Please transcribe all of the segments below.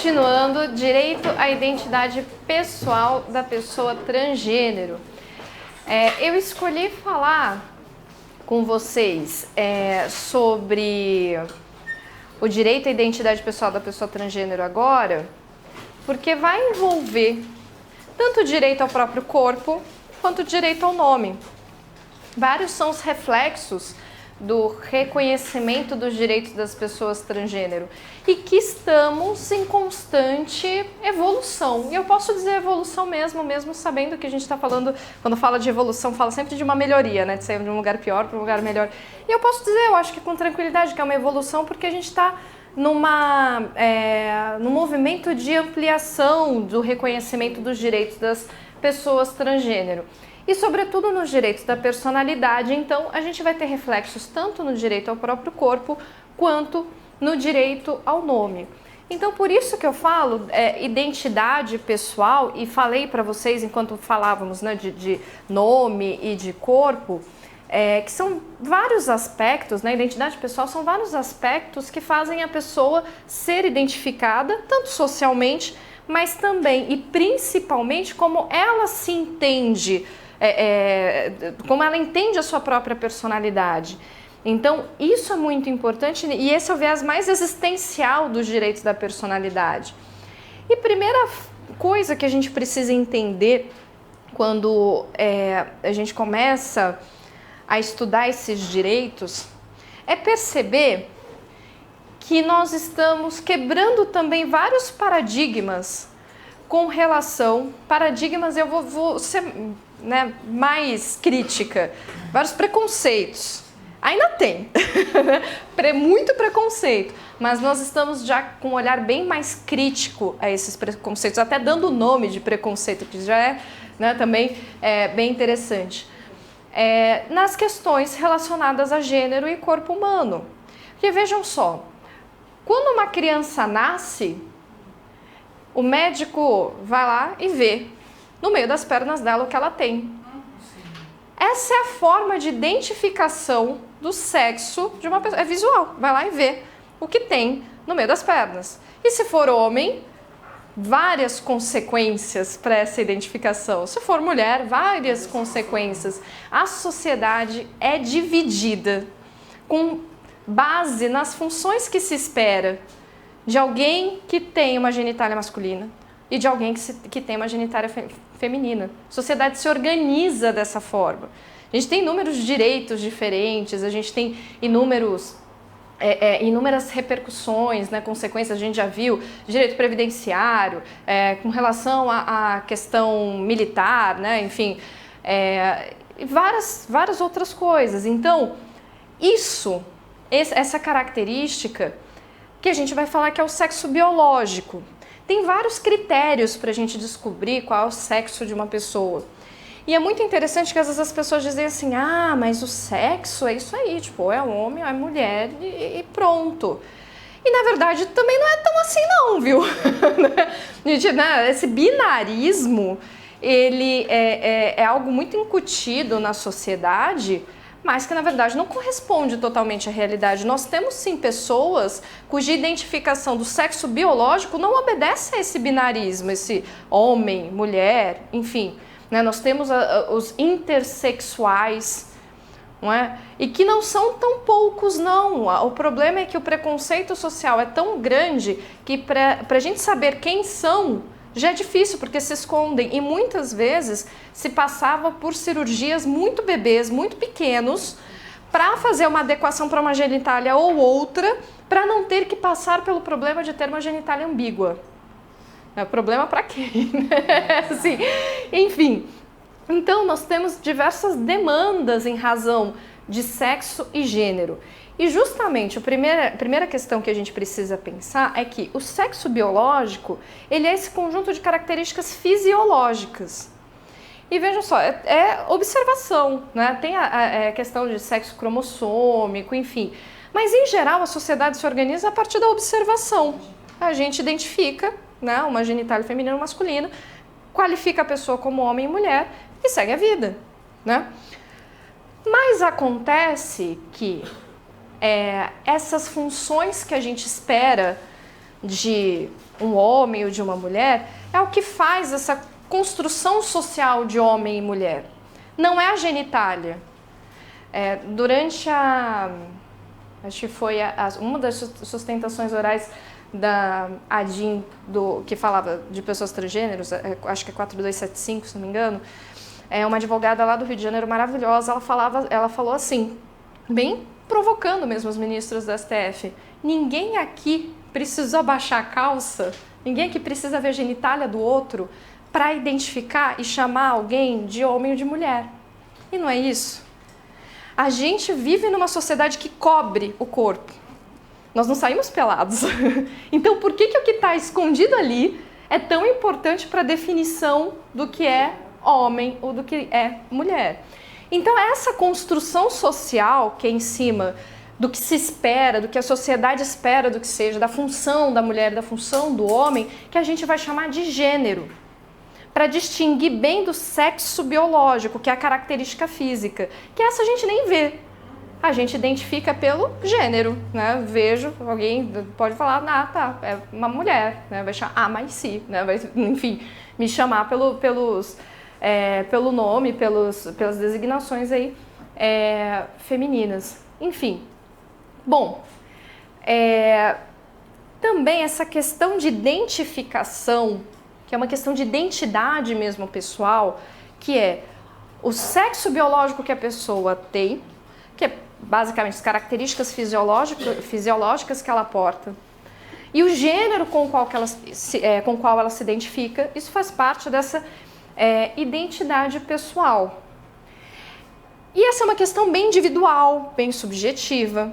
Continuando, direito à identidade pessoal da pessoa transgênero. Eu escolhi falar com vocês sobre o direito à identidade pessoal da pessoa transgênero agora, porque vai envolver tanto o direito ao próprio corpo, quanto o direito ao nome. Vários são os reflexos do reconhecimento dos direitos das pessoas transgênero e que estamos em constante evolução. E eu posso dizer evolução mesmo sabendo que a gente está falando, quando fala de evolução, fala sempre de uma melhoria, né? De sair de um lugar pior para um lugar melhor. E eu posso dizer, eu acho que com tranquilidade, que é uma evolução porque a gente está num movimento de ampliação do reconhecimento dos direitos das pessoas transgênero. E sobretudo nos direitos da personalidade, então a gente vai ter reflexos tanto no direito ao próprio corpo, quanto no direito ao nome. Então por isso que eu falo identidade pessoal, e falei para vocês enquanto falávamos, né, de nome e de corpo, que são vários aspectos, né? Identidade pessoal são vários aspectos que fazem a pessoa ser identificada, tanto socialmente, mas também e principalmente como ela se entende, como ela entende a sua própria personalidade. Então, isso é muito importante e esse é o viés mais existencial dos direitos da personalidade. E primeira coisa que a gente precisa entender quando a gente começa a estudar esses direitos é perceber que nós estamos quebrando também vários paradigmas com relação... Paradigmas, eu vou ser... mais crítica, vários preconceitos, ainda tem, muito preconceito, mas nós estamos já com um olhar bem mais crítico a esses preconceitos, até dando nome de preconceito, que já é, né, também bem interessante, nas questões relacionadas a gênero e corpo humano. Porque vejam só, quando uma criança nasce, o médico vai lá e vê no meio das pernas dela o que ela tem. Essa é a forma de identificação do sexo de uma pessoa. É visual, vai lá e vê o que tem no meio das pernas. E se for homem, várias consequências para essa identificação. Se for mulher, várias consequências. A sociedade é dividida com base nas funções que se espera de alguém que tem uma genitália masculina e de alguém que tem uma genitália feminina. A sociedade se organiza dessa forma. A gente tem inúmeros direitos diferentes, a gente tem inúmeras repercussões, né, consequências, a gente já viu, direito previdenciário, com relação à questão militar, né, enfim, e várias outras coisas. Então, essa característica que a gente vai falar que é o sexo biológico. Tem vários critérios para a gente descobrir qual é o sexo de uma pessoa. E é muito interessante que às vezes as pessoas dizem assim, mas o sexo é isso aí, tipo, ou é homem ou é mulher e pronto. E na verdade também não é tão assim não, viu? Esse binarismo, ele é algo muito incutido na sociedade, mas que na verdade não corresponde totalmente à realidade. Nós temos sim pessoas cuja identificação do sexo biológico não obedece a esse binarismo, esse homem, mulher, enfim. Né? Nós temos os intersexuais, não é? E que não são tão poucos não. O problema é que o preconceito social é tão grande que para a gente saber quem são, já é difícil, porque se escondem e muitas vezes se passava por cirurgias muito bebês, muito pequenos, para fazer uma adequação para uma genitália ou outra, para não ter que passar pelo problema de ter uma genitália ambígua. É problema para quem? Assim, enfim, então nós temos diversas demandas em razão de sexo e gênero. E justamente a primeira questão que a gente precisa pensar é que o sexo biológico, ele é esse conjunto de características fisiológicas. E vejam só, é observação, né? Tem a questão de sexo cromossômico, enfim. Mas em geral a sociedade se organiza a partir da observação. A gente identifica, né, uma genitália feminina ou masculina, qualifica a pessoa como homem e mulher e segue a vida, né? Mas acontece que essas funções que a gente espera de um homem ou de uma mulher é o que faz essa construção social de homem e mulher. Não é a genitália. Durante acho que foi uma das sustentações orais da ADIM, que falava de pessoas transgêneros, acho que é 4275, se não me engano, uma advogada lá do Rio de Janeiro maravilhosa, ela falou assim, bem provocando mesmo os ministros da STF, ninguém aqui precisa baixar a calça, ninguém aqui precisa ver a genitália do outro para identificar e chamar alguém de homem ou de mulher. E não é isso? A gente vive numa sociedade que cobre o corpo. Nós não saímos pelados. Então, por que o que está escondido ali é tão importante para a definição do que é homem ou do que é mulher? Então, essa construção social que é em cima do que se espera, do que a sociedade espera do que seja, da função da mulher, da função do homem, que a gente vai chamar de gênero, para distinguir bem do sexo biológico, que é a característica física, que essa a gente nem vê. A gente identifica pelo gênero, né? Vejo, alguém pode falar, tá, é uma mulher, né? Vai chamar, mas sim, né? Vai, enfim, me chamar pelo nome, pelas designações aí femininas. Enfim, bom, também essa questão de identificação, que é uma questão de identidade mesmo pessoal, que é o sexo biológico que a pessoa tem, que é basicamente as características fisiológicas que ela porta, e o gênero com o qual ela se identifica, isso faz parte dessa identidade pessoal. E essa é uma questão bem individual, bem subjetiva,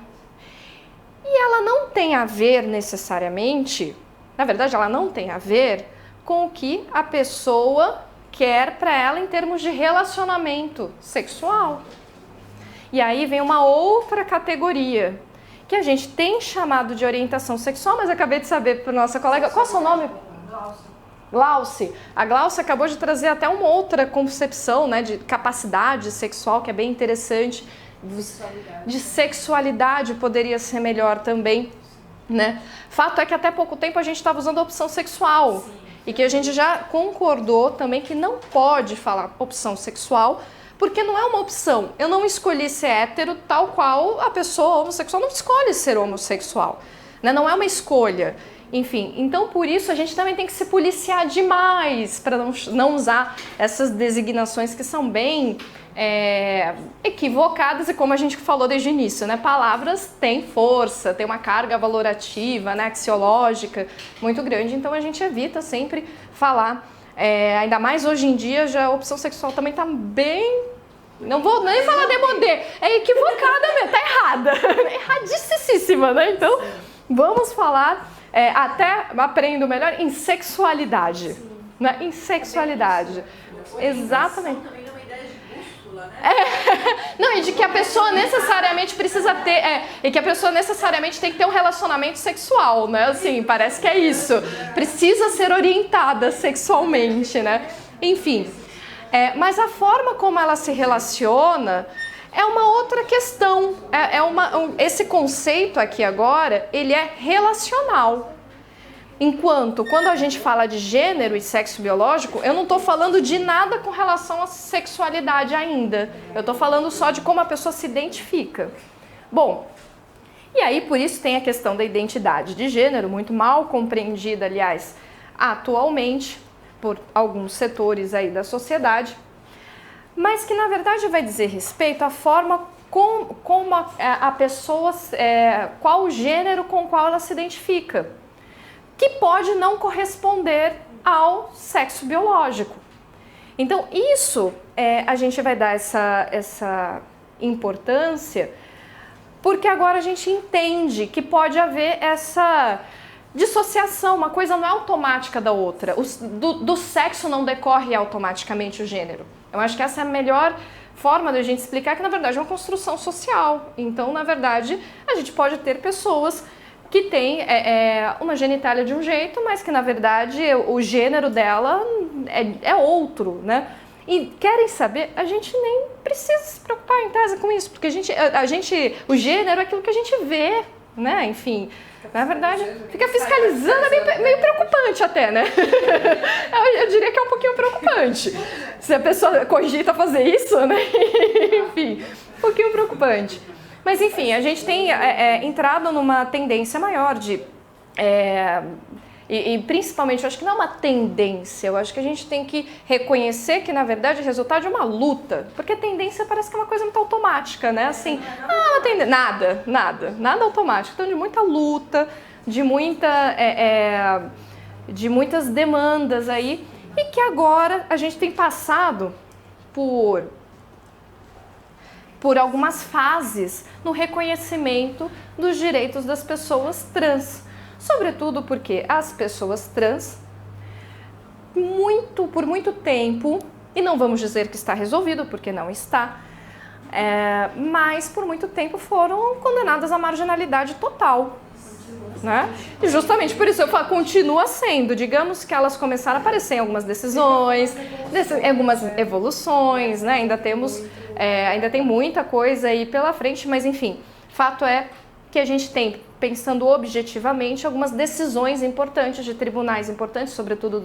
e ela não tem a ver necessariamente, na verdade ela não tem a ver com o que a pessoa quer para ela em termos de relacionamento sexual. E aí vem uma outra categoria, que a gente tem chamado de orientação sexual, mas acabei de saber para nossa colega, qual é o seu nome? Glauce. A Glauce acabou de trazer até uma outra concepção, né, de capacidade sexual, que é bem interessante, de sexualidade poderia ser melhor também, né? Fato é que até pouco tempo a gente estava usando a opção sexual. Sim. E que a gente já concordou também que não pode falar opção sexual, porque não é uma opção. Eu não escolhi ser hétero tal qual a pessoa homossexual não escolhe ser homossexual, né? Não é uma escolha. Enfim, então por isso a gente também tem que se policiar demais para não usar essas designações que são bem equivocadas e como a gente falou desde o início, né? Palavras têm força, tem uma carga valorativa, né, axiológica muito grande, então a gente evita sempre falar, ainda mais hoje em dia já a opção sexual também está bem, não vou nem falar demodê, é equivocada mesmo, tá errada, erradicíssima, né? Então vamos falar, até aprendo melhor em sexualidade, né? Em sexualidade, exatamente. Não, e de que a pessoa necessariamente precisa ter, e que a pessoa necessariamente tem que ter um relacionamento sexual, né? Assim, parece que é isso. Precisa ser orientada sexualmente, né? Enfim, mas a forma como ela se relaciona é uma outra questão. Esse conceito aqui agora, ele é relacional. Enquanto, quando a gente fala de gênero e sexo biológico, eu não estou falando de nada com relação à sexualidade ainda. Eu estou falando só de como a pessoa se identifica. Bom, e aí por isso tem a questão da identidade de gênero, muito mal compreendida, aliás, atualmente, por alguns setores aí da sociedade, mas que na verdade vai dizer respeito à forma como a pessoa, qual o gênero com o qual ela se identifica, que pode não corresponder ao sexo biológico. Então, isso a gente vai dar essa importância, porque agora a gente entende que pode haver essa dissociação, uma coisa não é automática da outra. Do sexo não decorre automaticamente o gênero. Eu acho que essa é a melhor forma da gente explicar que, na verdade, é uma construção social. Então, na verdade, a gente pode ter pessoas que tem uma genitália de um jeito, mas que na verdade o gênero dela é outro, né? E querem saber, a gente nem precisa se preocupar em tese com isso, porque o gênero é aquilo que a gente vê, né? Enfim, Na verdade, fica fiscalizando, é meio preocupante até, né? Eu diria que é um pouquinho preocupante. Se a pessoa cogita fazer isso, né? Enfim, um pouquinho preocupante. Mas enfim, a gente tem entrado numa tendência maior de... E principalmente, eu acho que não é uma tendência, eu acho que a gente tem que reconhecer que, na verdade, o resultado é uma luta. Porque tendência parece que é uma coisa muito automática, né? Assim, nada automático. Então, de muita luta, de muitas demandas aí, e que agora a gente tem passado por algumas fases no reconhecimento dos direitos das pessoas trans. Sobretudo porque as pessoas trans, por muito tempo, e não vamos dizer que está resolvido, porque não está, mas por muito tempo foram condenadas à marginalidade total. Né? E justamente por isso eu falo, continua sendo. Digamos que elas começaram a aparecer em algumas decisões, algumas evoluções, né? Ainda tem muita coisa aí pela frente, mas enfim, fato é que a gente tem, pensando objetivamente, algumas decisões importantes de tribunais importantes, sobretudo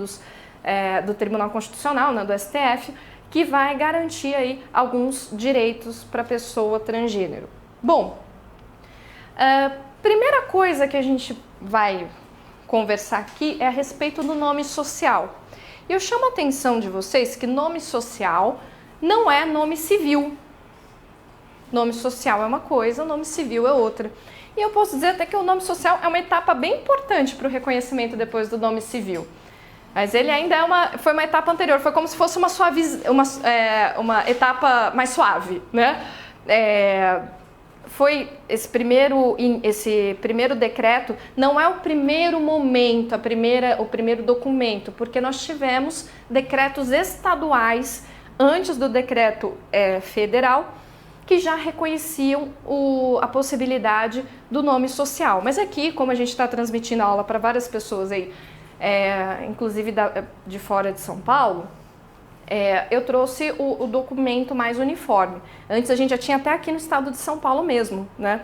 do Tribunal Constitucional, né, do STF, que vai garantir aí alguns direitos para a pessoa transgênero. Bom, primeira coisa que a gente vai conversar aqui é a respeito do nome social. E eu chamo a atenção de vocês que nome social não é nome civil. Nome social é uma coisa, nome civil é outra. E eu posso dizer até que o nome social é uma etapa bem importante para o reconhecimento depois do nome civil. Mas ele ainda foi uma etapa anterior, foi como se fosse uma etapa mais suave, né? Foi esse primeiro decreto, não é o primeiro momento, o primeiro documento, porque nós tivemos decretos estaduais antes do decreto federal, que já reconheciam a possibilidade do nome social. Mas aqui, como a gente está transmitindo a aula para várias pessoas aí, inclusive de fora de São Paulo, eu trouxe o documento mais uniforme. Antes a gente já tinha até aqui no estado de São Paulo mesmo, né?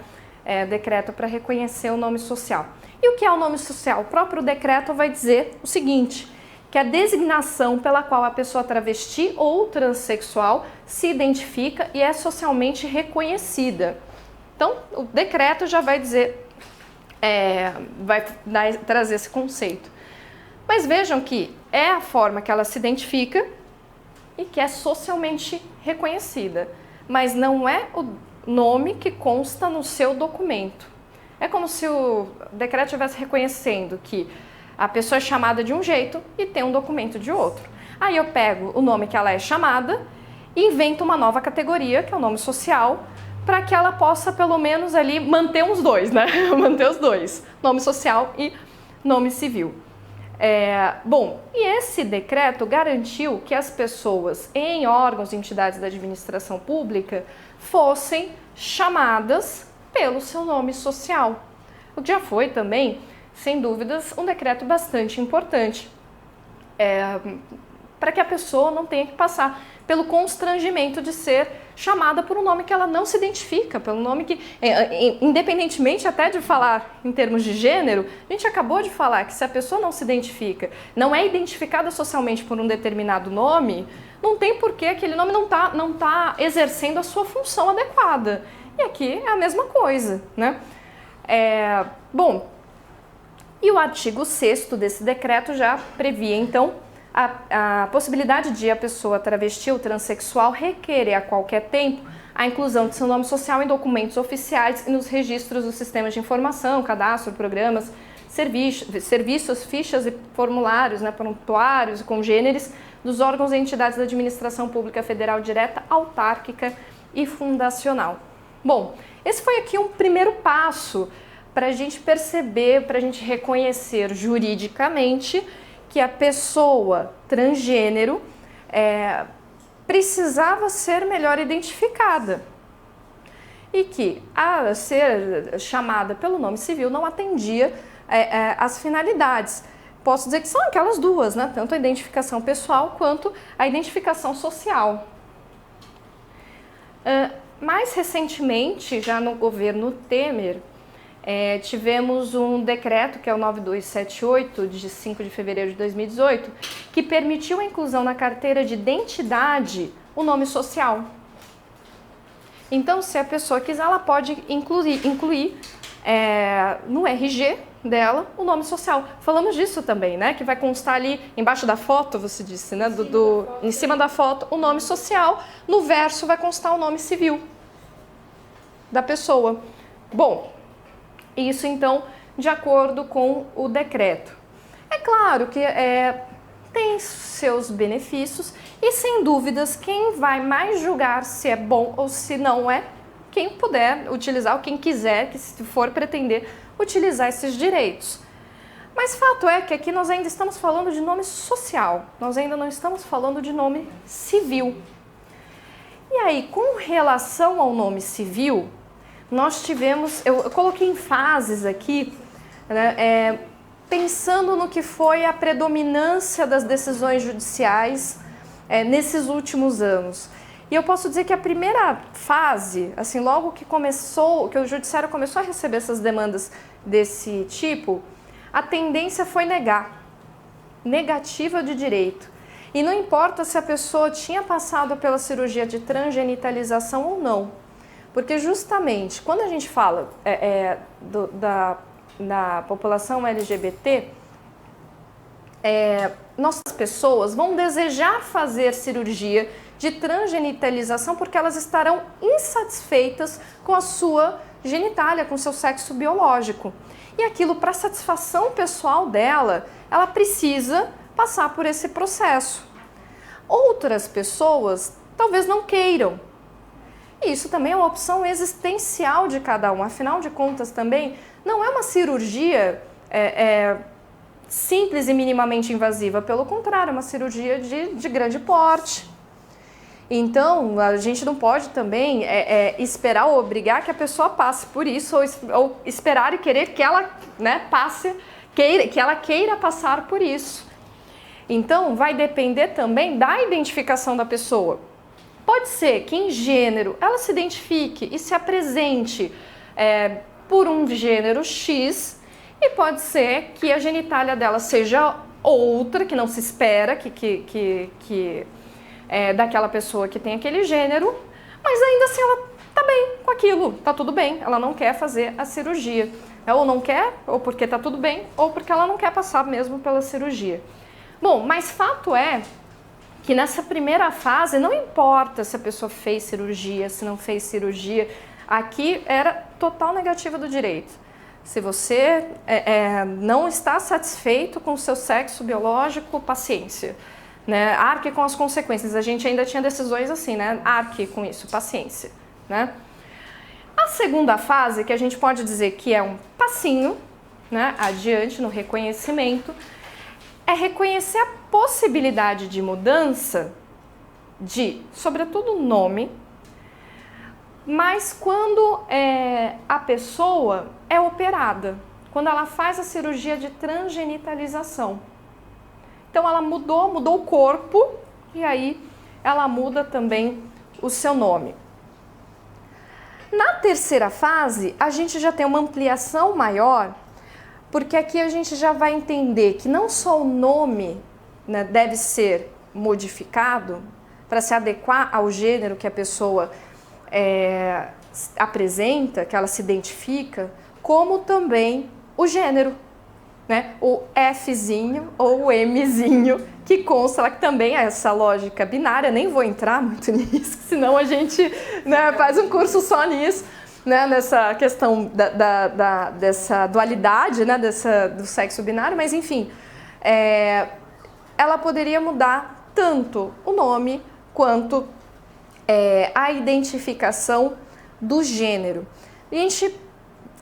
Decreto para reconhecer o nome social. E o que é o nome social? O próprio decreto vai dizer o seguinte, que a designação pela qual a pessoa travesti ou transexual se identifica e é socialmente reconhecida. Então, o decreto já vai dizer, vai trazer esse conceito. Mas vejam que é a forma que ela se identifica e que é socialmente reconhecida, mas não é o nome que consta no seu documento. É como se o decreto estivesse reconhecendo que a pessoa é chamada de um jeito e tem um documento de outro. Aí eu pego o nome que ela é chamada e invento uma nova categoria, que é o nome social, para que ela possa pelo menos ali manter os dois, né? Manter os dois, nome social e nome civil. Bom, e esse decreto garantiu que as pessoas em órgãos e entidades da administração pública fossem chamadas pelo seu nome social. O que já foi também, sem dúvidas, um decreto bastante importante, para que a pessoa não tenha que passar pelo constrangimento de ser chamada por um nome que ela não se identifica, pelo nome que, independentemente até de falar em termos de gênero, a gente acabou de falar que se a pessoa não se identifica, não é identificada socialmente por um determinado nome, não tem por que aquele nome não tá exercendo a sua função adequada. E aqui é a mesma coisa, né? Bom, e o artigo 6º desse decreto já previa, então, a possibilidade de a pessoa travesti ou transexual requerer a qualquer tempo a inclusão de seu nome social em documentos oficiais e nos registros dos sistemas de informação, cadastro, programas, serviços, fichas e formulários, né, prontuários e congêneres dos órgãos e entidades da administração pública federal direta, autárquica e fundacional. Bom, esse foi aqui um primeiro passo para a gente perceber, para a gente reconhecer juridicamente que a pessoa transgênero precisava ser melhor identificada e que a ser chamada pelo nome civil não atendia às finalidades. Posso dizer que são aquelas duas, né? Tanto a identificação pessoal quanto a identificação social. Mais recentemente, já no governo Temer, tivemos um decreto, que é o 9278, de 5 de fevereiro de 2018, que permitiu a inclusão na carteira de identidade o nome social. Então, se a pessoa quiser, ela pode incluir no RG dela o nome social. Falamos disso também, né? Que vai constar ali embaixo da foto, você disse, né? Em cima da foto, o nome social. No verso vai constar o nome civil da pessoa. Bom, isso então de acordo com o decreto. É claro que tem seus benefícios e, sem dúvidas, quem vai mais julgar se é bom ou se não é, quem puder utilizar ou quem quiser, que se for pretender utilizar esses direitos. Mas fato é que aqui nós ainda estamos falando de nome social, nós ainda não estamos falando de nome civil. E aí, com relação ao nome civil, nós tivemos, eu coloquei em fases aqui, né, pensando no que foi a predominância das decisões judiciais nesses últimos anos. E eu posso dizer que a primeira fase, assim, logo que o judiciário começou a receber essas demandas desse tipo, a tendência foi negativa de direito. E não importa se a pessoa tinha passado pela cirurgia de transgenitalização ou não, porque justamente quando a gente fala da população LGBT, nossas pessoas vão desejar fazer cirurgia de transgenitalização porque elas estarão insatisfeitas com a sua genitália, com o seu sexo biológico. E aquilo, para satisfação pessoal dela, ela precisa passar por esse processo. Outras pessoas talvez não queiram. E isso também é uma opção existencial de cada um. Afinal de contas, também não é uma cirurgia simples e minimamente invasiva. Pelo contrário, é uma cirurgia de grande porte. Então, a gente não pode também esperar ou obrigar que a pessoa passe por isso, ou esperar e querer que ela que ela queira passar por isso. Então, vai depender também da identificação da pessoa. Pode ser que em gênero ela se identifique e se apresente por um gênero X, e pode ser que a genitália dela seja outra, que não se espera daquela pessoa que tem aquele gênero, mas ainda assim ela tá bem com aquilo, tá tudo bem, ela não quer fazer a cirurgia. Ou não quer, ou porque tá tudo bem, ou porque ela não quer passar mesmo pela cirurgia. Bom, mas fato é que nessa primeira fase não importa se a pessoa fez cirurgia, se não fez cirurgia, aqui era total negativa do direito. Se você não está satisfeito com o seu sexo biológico, paciência. Né? Arque com as consequências. A gente ainda tinha decisões assim, né? Arque com isso, paciência. Né? A segunda fase, que a gente pode dizer que é um passinho, né, adiante no reconhecimento, é reconhecer a possibilidade de mudança de, sobretudo, nome, mas quando a pessoa é operada, quando ela faz a cirurgia de transgenitalização. Então ela mudou o corpo e aí ela muda também o seu nome. Na terceira fase, a gente já tem uma ampliação maior, porque aqui a gente já vai entender que não só o nome, né, deve ser modificado para se adequar ao gênero que a pessoa apresenta, que ela se identifica, como também o gênero. Né, o Fzinho ou o Mzinho, que consta lá, que também é essa lógica binária, nem vou entrar muito nisso, senão a gente, né, faz um curso só nisso, né, nessa questão dessa dualidade, né, do sexo binário, mas enfim, ela poderia mudar tanto o nome quanto a identificação do gênero. E a gente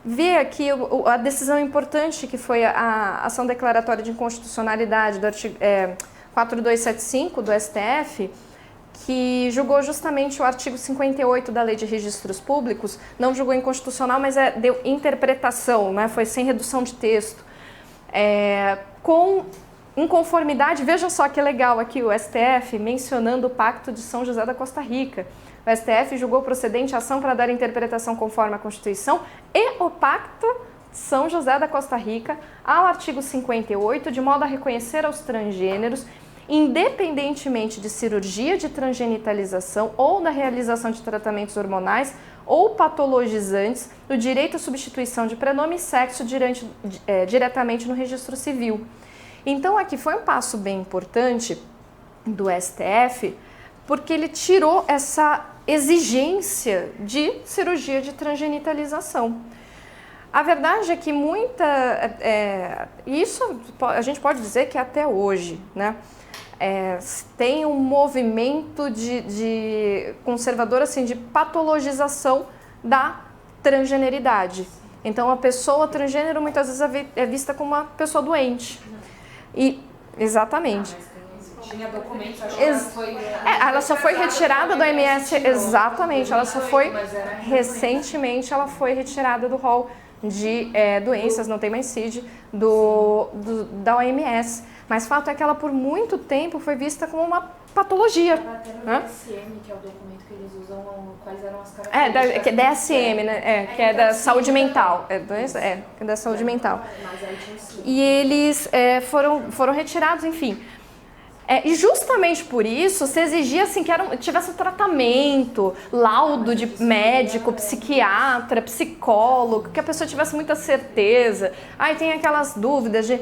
vê aqui a decisão importante que foi a ação declaratória de inconstitucionalidade do artigo 4275 do STF, que julgou justamente o artigo 58 da Lei de Registros Públicos, não julgou inconstitucional, mas deu interpretação, né? Foi sem redução de texto, com inconformidade. Veja só que legal aqui o STF mencionando o Pacto de São José da Costa Rica. O STF julgou procedente a ação para dar interpretação conforme a Constituição e o Pacto São José da Costa Rica, ao artigo 58, de modo a reconhecer aos transgêneros, independentemente de cirurgia de transgenitalização ou da realização de tratamentos hormonais ou patologizantes, o direito à substituição de prenome e sexo diretamente no registro civil. Então aqui foi um passo bem importante do STF, porque ele tirou essa exigência de cirurgia de transgenitalização. A verdade é que isso a gente pode dizer que até hoje, né? Tem um movimento de conservador, assim, de patologização da transgeneridade. Então, a pessoa transgênero muitas vezes é vista como uma pessoa doente. Exatamente. Tinha documentos, acho que ela só foi retirada do OMS, exatamente, ela só foi, recentemente, ela foi retirada do rol de doenças, não tem mais CID, da OMS. Mas fato é que ela por muito tempo foi vista como uma patologia. Até no DSM, que é o documento que eles usam, quais eram as características. Que é DSM, né? Que é da saúde mental. É da saúde mental. E eles foram retirados, enfim. E justamente por isso se exigia assim, que tivesse tratamento, laudo de médico, psiquiatra, psicólogo, que a pessoa tivesse muita certeza. Aí tem aquelas dúvidas de,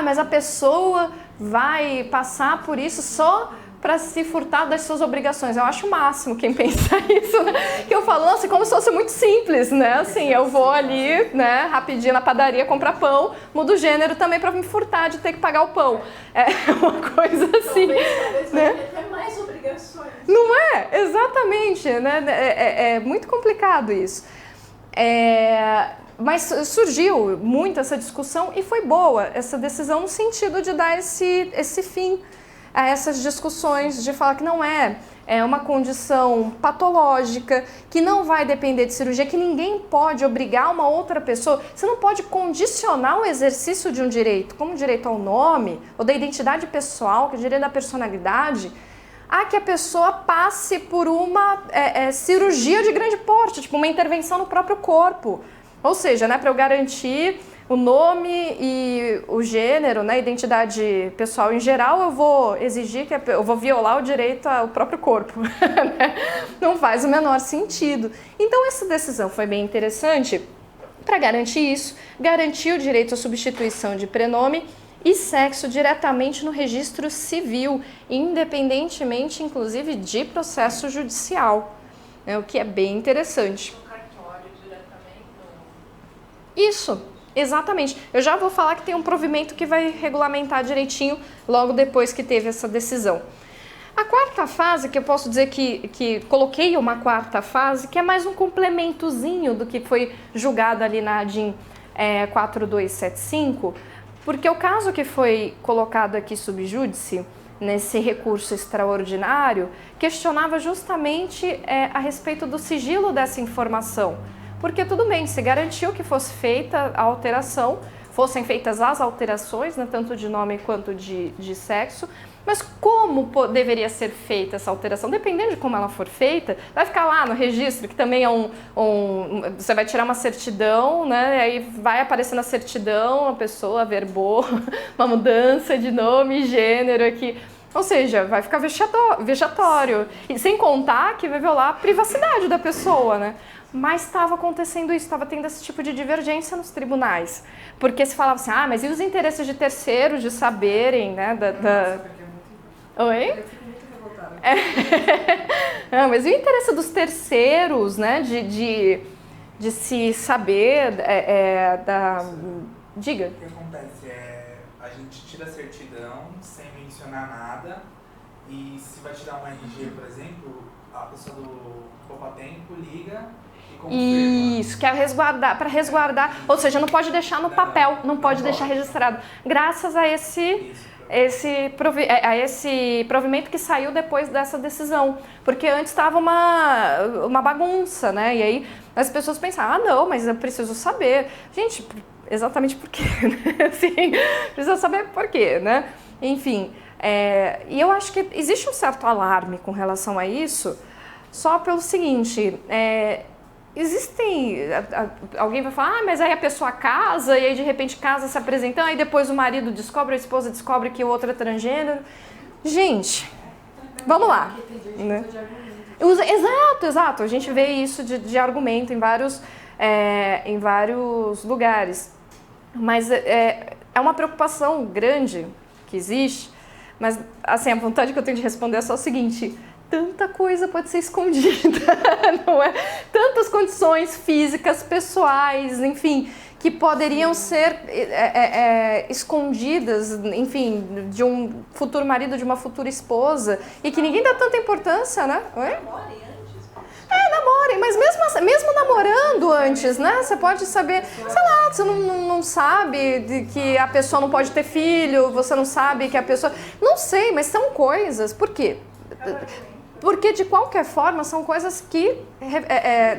mas a pessoa vai passar por isso só para se furtar das suas obrigações. Eu acho o máximo quem pensa isso, né? Que eu falo, nossa, como se fosse muito simples, né? Assim, eu vou ali, né, rapidinho na padaria comprar pão, mudo o gênero também para me furtar de ter que pagar o pão. É uma coisa assim, talvez né? Até mais obrigações. Não é? Exatamente, né? É muito complicado isso. Mas surgiu muito essa discussão e foi boa essa decisão no sentido de dar esse fim a essas discussões, de falar que não é uma condição patológica, que não vai depender de cirurgia, que ninguém pode obrigar uma outra pessoa, você não pode condicionar o exercício de um direito, como o direito ao nome, ou da identidade pessoal, que é o direito da personalidade, a que a pessoa passe por uma cirurgia de grande porte, tipo uma intervenção no próprio corpo. Ou seja, né, para eu garantir o nome e o gênero, né, identidade pessoal em geral, eu vou exigir eu vou violar o direito ao próprio corpo. Não faz o menor sentido. Então essa decisão foi bem interessante para garantir isso, garantir o direito à substituição de prenome e sexo diretamente no registro civil, independentemente, inclusive, de processo judicial, né, o que é bem interessante. No cartório diretamente? Isso. Exatamente. Eu já vou falar que tem um provimento que vai regulamentar direitinho logo depois que teve essa decisão. A quarta fase, que eu posso dizer que coloquei uma quarta fase, que é mais um complementozinho do que foi julgado ali na ADIM 4275, porque o caso que foi colocado aqui sub júdice, nesse recurso extraordinário, questionava justamente a respeito do sigilo dessa informação. Porque tudo bem, se garantiu que fosse feita a alteração, fossem feitas as alterações, né, tanto de nome quanto de sexo, mas como deveria ser feita essa alteração? Dependendo de como ela for feita, vai ficar lá no registro, que também é você vai tirar uma certidão, né, aí vai aparecer na certidão a pessoa verbou uma mudança de nome e gênero aqui. Ou seja, vai ficar vexatório. E sem contar que vai violar a privacidade da pessoa, né? Mas estava acontecendo isso, estava tendo esse tipo de divergência nos tribunais. Porque se falava assim, mas e os interesses de terceiros de saberem, né, Oi? Eu fico muito revoltada. Não, mas e o interesse dos terceiros, né, de se saber Diga. O que acontece a gente tira a certidão sem mencionar nada e se vai tirar um RG, por exemplo, a pessoa do Poupatempo liga e confirma. Isso, que é para resguardar, ou seja, não pode deixar no papel, não pode deixar registrado. Graças a esse provimento que saiu depois dessa decisão, porque antes estava uma bagunça, né? E aí as pessoas pensavam, não, mas eu preciso saber. Gente, exatamente por quê? Assim, precisa saber por quê, né? Enfim, e eu acho que existe um certo alarme com relação a isso, só pelo seguinte, existem, alguém vai falar, mas aí a pessoa casa, e aí de repente casa se apresentando, aí depois o marido descobre, a esposa descobre que o outro é transgênero. Gente, vamos lá. Né? Exato, a gente vê isso de argumento em vários lugares. Mas é uma preocupação grande que existe, mas assim, a vontade que eu tenho de responder é só o seguinte: tanta coisa pode ser escondida, não é? Tantas condições físicas, pessoais, enfim, que poderiam ser escondidas, enfim, de um futuro marido, de uma futura esposa, e que ninguém dá tanta importância, né? Oi? Namorem, mas mesmo namorando antes, né? Você pode saber, sei lá, você não sabe que a pessoa não pode ter filho, você não sabe que a pessoa... Não sei, mas são coisas. Por quê? Porque, de qualquer forma, são coisas que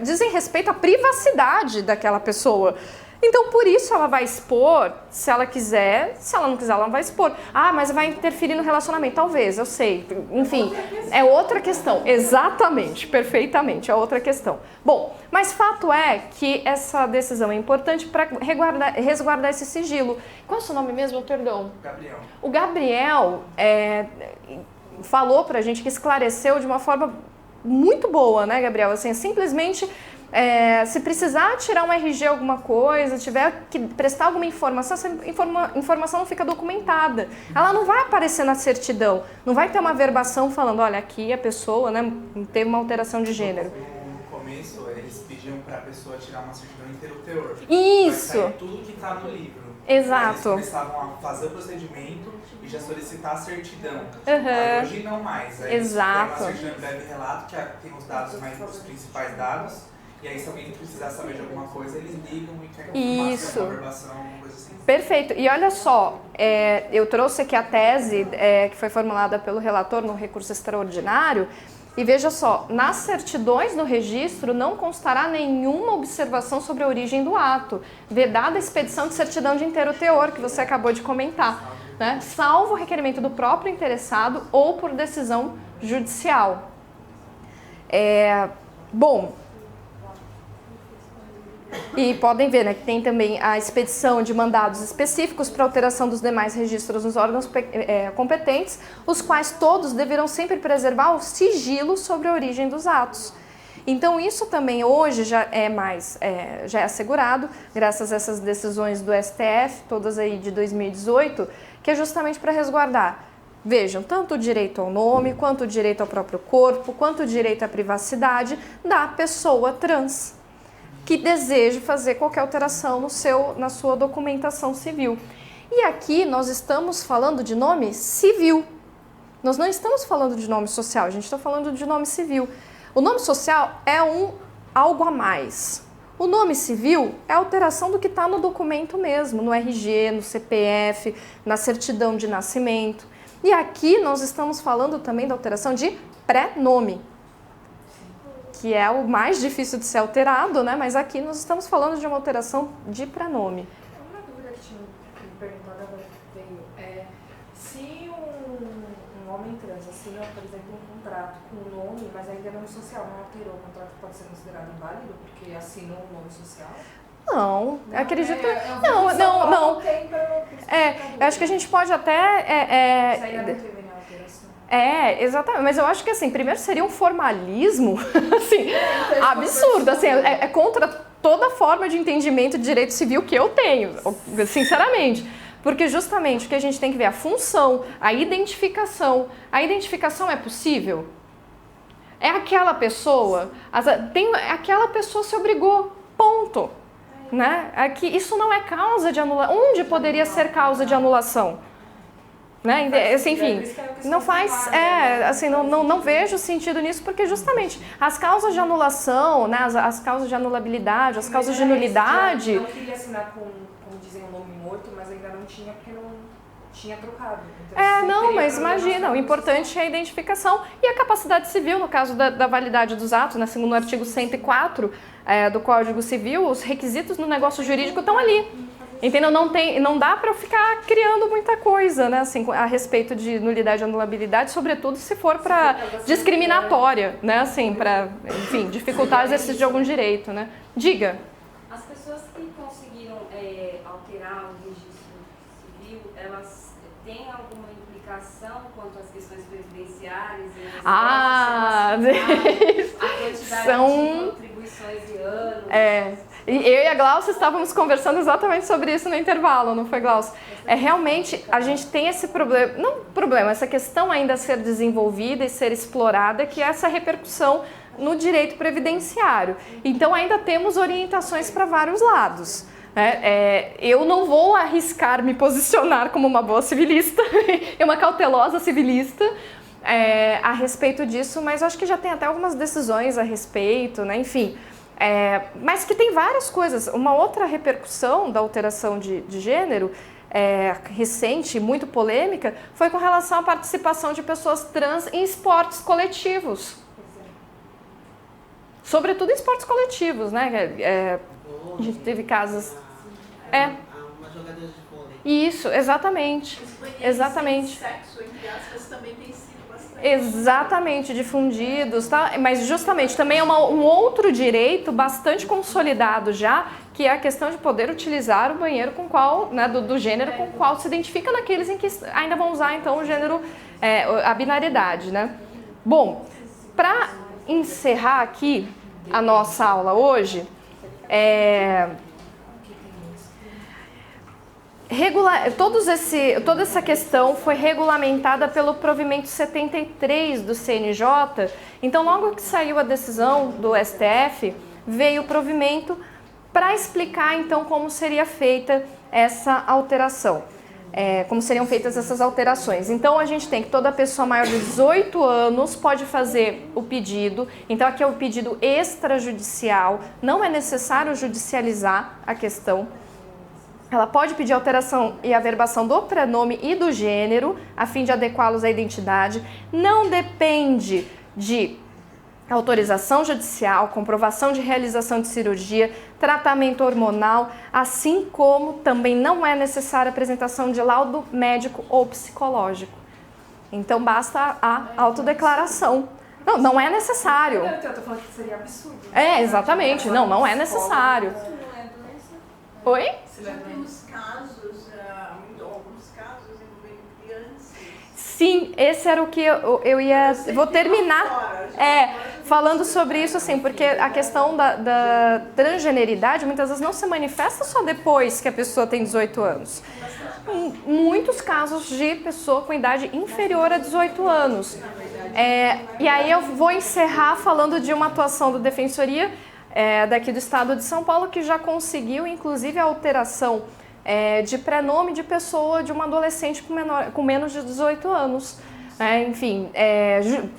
dizem respeito à privacidade daquela pessoa. Então, por isso ela vai expor, se ela quiser. Se ela não quiser, ela não vai expor. Ah, mas vai interferir no relacionamento. Talvez, eu sei. Enfim, é outra questão. Exatamente, perfeitamente, é outra questão. Bom, mas fato é que essa decisão é importante para resguardar esse sigilo. Qual é o seu nome mesmo? Perdão. Gabriel. O Gabriel falou pra gente, que esclareceu de uma forma muito boa, né, Gabriel? Assim, simplesmente... se precisar tirar um RG alguma coisa, tiver que prestar alguma informação, essa informação não fica documentada. Ela não vai aparecer na certidão, não vai ter uma verbação falando, olha, aqui a pessoa, né, teve uma alteração de gênero. No começo, eles pediam para a pessoa tirar uma certidão inteira o teor. Isso! Vai sair tudo que está no livro. Exato. Eles começavam a fazer o procedimento e já solicitar a certidão. Uhum. Hoje não mais. Aí Exato. Eles pegam uma certidão de breve relato, que tem os dados os principais dados. E aí, se alguém precisar saber de alguma coisa, eles ligam e querem confirmação, uma verbação, alguma coisa assim. Perfeito. E olha só, eu trouxe aqui a tese que foi formulada pelo relator no recurso extraordinário. E veja só, nas certidões do registro não constará nenhuma observação sobre a origem do ato, vedada a expedição de certidão de inteiro teor, que você acabou de comentar, né? Salvo o requerimento do próprio interessado ou por decisão judicial. Bom... E podem ver, né, que tem também a expedição de mandados específicos para alteração dos demais registros nos órgãos competentes, os quais todos deverão sempre preservar o sigilo sobre a origem dos atos. Então isso também hoje já é assegurado, graças a essas decisões do STF, todas aí de 2018, que é justamente para resguardar. Vejam, tanto o direito ao nome, quanto o direito ao próprio corpo, quanto o direito à privacidade da pessoa trans, que deseja fazer qualquer alteração na sua documentação civil. E aqui nós estamos falando de nome civil. Nós não estamos falando de nome social, a gente está falando de nome civil. O nome social é algo a mais. O nome civil é a alteração do que está no documento mesmo, no RG, no CPF, na certidão de nascimento. E aqui nós estamos falando também da alteração de pré-nome, que é o mais difícil de ser alterado, né? Mas aqui nós estamos falando de uma alteração de prenome. Uma dúvida que tinha me perguntado agora que veio se um homem trans assina, por exemplo, um contrato com um nome, mas ainda é nome social, não alterou, o contrato pode ser considerado inválido porque assinou um nome social? Não, acredito... Não. Eu acho que a gente pode até... Isso aí não teve nenhuma alteração. Exatamente, mas eu acho que assim, primeiro seria um formalismo assim, absurdo, assim, é contra toda forma de entendimento de direito civil que eu tenho, sinceramente, porque justamente o que a gente tem que ver é a função, a identificação é possível? É aquela pessoa, aquela pessoa se obrigou, ponto, né? Aqui, isso não é causa de anulação, onde poderia ser causa de anulação? Né? Enfim, não faz, não vejo sentido nisso, porque justamente as causas de anulação, né, as causas de anulabilidade, as causas de nulidade... Eu queria assinar como dizem, um nome morto, mas ainda não tinha, porque não tinha trocado. Então, mas imagina, o importante é a identificação e a capacidade civil, no caso da validade dos atos, né, segundo o artigo 104 do Código Civil, os requisitos no negócio jurídico estão ali. Entendeu? Não dá para eu ficar criando muita coisa, né, assim, a respeito de nulidade e anulabilidade, sobretudo se for para discriminatória, né, assim, para, enfim, dificultar o exercício de algum direito, né. Diga. As pessoas que conseguiram alterar o registro civil, elas têm alguma implicação quanto às questões previdenciárias? A quantidade de contribuições de anos? E eu e a Glaucia estávamos conversando exatamente sobre isso no intervalo, não foi, Glaucia? Realmente, a gente tem esse problema, não problema, essa questão ainda a ser desenvolvida e ser explorada, que é essa repercussão no direito previdenciário. Então, ainda temos orientações para vários lados. Eu não vou arriscar me posicionar como uma boa civilista, uma cautelosa civilista, a respeito disso, mas eu acho que já tem até algumas decisões a respeito, né? Enfim... mas que tem várias coisas. Uma outra repercussão da alteração de gênero, recente, muito polêmica, foi com relação à participação de pessoas trans em esportes coletivos. Sobretudo em esportes coletivos, né? A gente teve casos... Uma jogadora de vôlei. Isso, exatamente. Exatamente. Sexo, entre aspas, também tem sido bastante. Exatamente, difundidos, tá? Mas justamente também é um outro direito bastante consolidado já, que é a questão de poder utilizar o banheiro com qual, né, do gênero com o qual se identifica naqueles em que ainda vão usar então o gênero, a binariedade, né? Bom, para encerrar aqui a nossa aula hoje, toda essa questão foi regulamentada pelo provimento 73 do CNJ. Então, logo que saiu a decisão do STF, veio o provimento para explicar, então, como seria feita essa alteração. Como seriam feitas essas alterações. Então, a gente tem que toda pessoa maior de 18 anos pode fazer o pedido. Então, aqui é o pedido extrajudicial. Não é necessário judicializar a questão. Ela pode pedir alteração e averbação do prenome e do gênero, a fim de adequá-los à identidade. Não depende de autorização judicial, comprovação de realização de cirurgia, tratamento hormonal, assim como também não é necessária a apresentação de laudo médico ou psicológico. Então, basta a autodeclaração. Não é necessário. Eu tô falando que seria absurdo. Exatamente. Não é necessário. Oi? Alguns casos envolvendo crianças. Sim, esse era o que eu ia... Vou terminar falando sobre isso, assim, porque a questão da transgeneridade muitas vezes não se manifesta só depois que a pessoa tem 18 anos. Muitos casos de pessoa com idade inferior a 18 anos. E aí eu vou encerrar falando de uma atuação da Defensoria daqui do estado de São Paulo, que já conseguiu, inclusive, a alteração de prenome de pessoa, de uma adolescente com menos de 18 anos.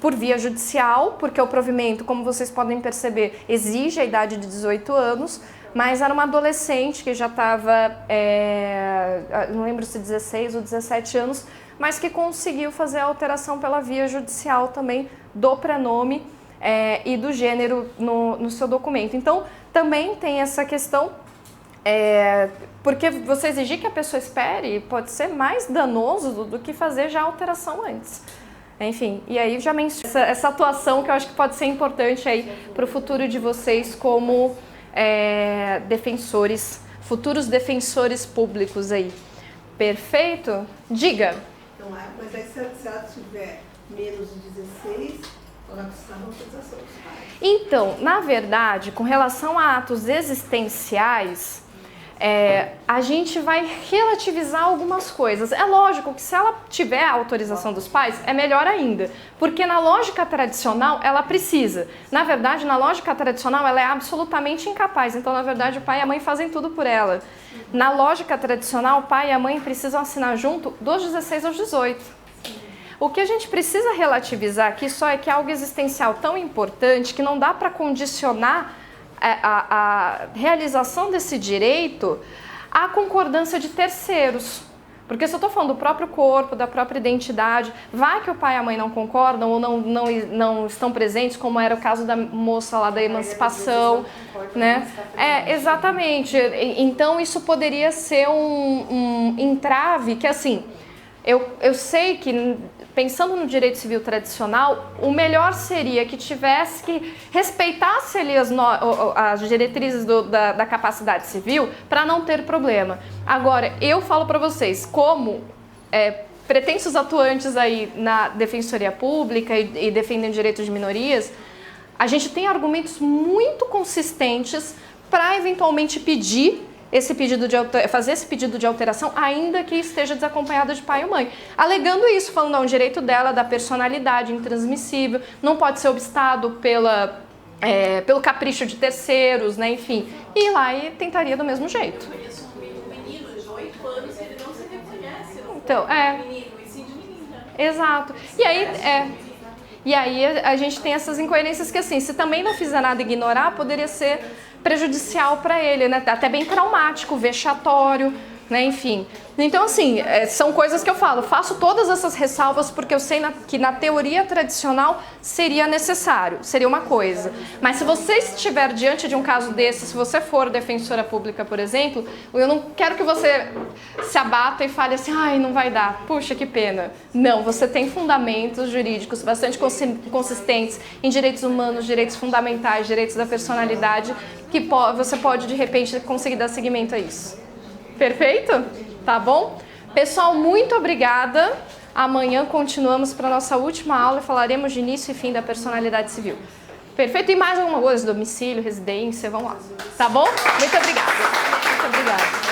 Por via judicial, porque o provimento, como vocês podem perceber, exige a idade de 18 anos, mas era uma adolescente que já estava, não lembro se 16 ou 17 anos, mas que conseguiu fazer a alteração pela via judicial também do prenome e do gênero no seu documento. Então, também tem essa questão, porque você exigir que a pessoa espere pode ser mais danoso do que fazer já a alteração antes. Enfim, e aí já menciono essa atuação que eu acho que pode ser importante aí para o futuro de vocês como defensores, futuros defensores públicos aí. Perfeito? Diga. Então, mas aí se ela tiver menos de 16, ela precisa de autorização dos pais. Então, na verdade, com relação a atos existenciais, a gente vai relativizar algumas coisas. É lógico que se ela tiver a autorização dos pais, é melhor ainda, porque na lógica tradicional ela precisa. Na verdade, na lógica tradicional ela é absolutamente incapaz, então na verdade o pai e a mãe fazem tudo por ela. Na lógica tradicional, o pai e a mãe precisam assinar junto dos 16 aos 18. O que a gente precisa relativizar aqui só é que é algo existencial tão importante que não dá para condicionar a realização desse direito à concordância de terceiros. Porque se eu estou falando do próprio corpo, da própria identidade, vai que o pai e a mãe não concordam ou não estão presentes, como era o caso da moça lá da emancipação, né? Exatamente. Então isso poderia ser um entrave que, assim, eu sei que, pensando no direito civil tradicional, o melhor seria que tivesse que respeitasse ali as diretrizes da capacidade civil para não ter problema. Agora, eu falo para vocês, como pretensos atuantes aí na Defensoria Pública e defendendo direitos de minorias, a gente tem argumentos muito consistentes para eventualmente fazer esse pedido de alteração, ainda que esteja desacompanhado de pai ou mãe. Alegando isso, falando, não, o direito dela, da personalidade intransmissível, não pode ser obstado pelo capricho de terceiros, né, enfim. E ir lá e tentaria do mesmo jeito. Eu conheço um menino de 8 anos e ele não se reconhece. Então, menino, e sim de menina. Exato. E aí a gente tem essas incoerências que, assim, se também não fizer nada e ignorar, poderia ser prejudicial para ele, né? Até bem traumático, vexatório, né? Enfim. Então, assim, são coisas que eu falo, faço todas essas ressalvas porque eu sei que na teoria tradicional seria necessário, seria uma coisa. Mas se você estiver diante de um caso desse, se você for defensora pública, por exemplo, eu não quero que você se abata e fale assim, ai, não vai dar, puxa, que pena. Não, você tem fundamentos jurídicos bastante consistentes em direitos humanos, direitos fundamentais, direitos da personalidade, que você pode, de repente, conseguir dar seguimento a isso. Perfeito? Tá bom? Pessoal, muito obrigada. Amanhã continuamos para a nossa última aula e falaremos de início e fim da personalidade civil. Perfeito? E mais alguma coisa? Domicílio, residência, vamos lá. Tá bom? Muito obrigada. Muito obrigada.